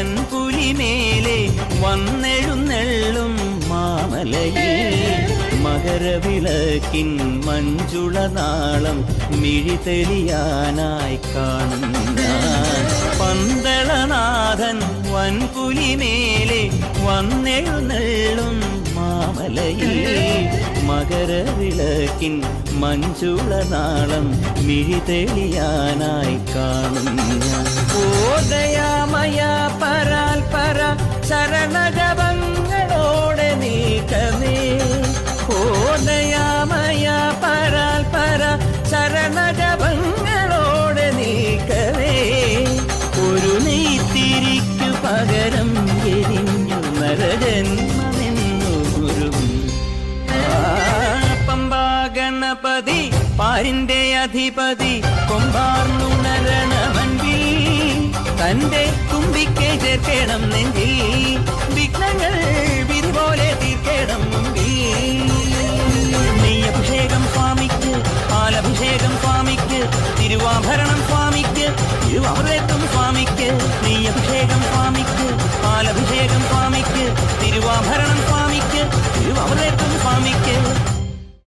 വൻപുലിമേലെ വന്നെഴുന്നെള്ളും മാമലയിൽ മകരവിളക്കിൻ മഞ്ജുളനാളം മിഴിതെളിയാനായി കാണും ഞാൻ. പന്തളനാഥൻ വൻപുലിമേലെ വന്നെഴുന്നെള്ളും മാമലയിൽ മകരവിളക്കിൻ മഞ്ജുളനാളം മിഴിതെളിയാനായി കാണും ഞാൻ. ഓ ദയാമയ പരാൽ പര ശരണജപങ്ങളോടെ നീക്കമേ. ഓ ദയാമയ പരാൽ പര ശരണജപങ്ങളോടെ നീക്കമേ. ഒരു നെയ്ത്തിരിക്കു പകരം എരിഞ്ഞു നരജന്മമെന്നു ഗുരുവും. പമ്പാ ഗണപതി പാരിന്റെ അധിപതി കൊമ്പാർന്നുണരണമൻപിൽ തന്റെ തുമ്പിക്കെ ചേർക്കണം നെഞ്ചിൽ. വിഘ്നങ്ങൾ വിധി പോലെ തീർക്കണം മുമ്പിൽ.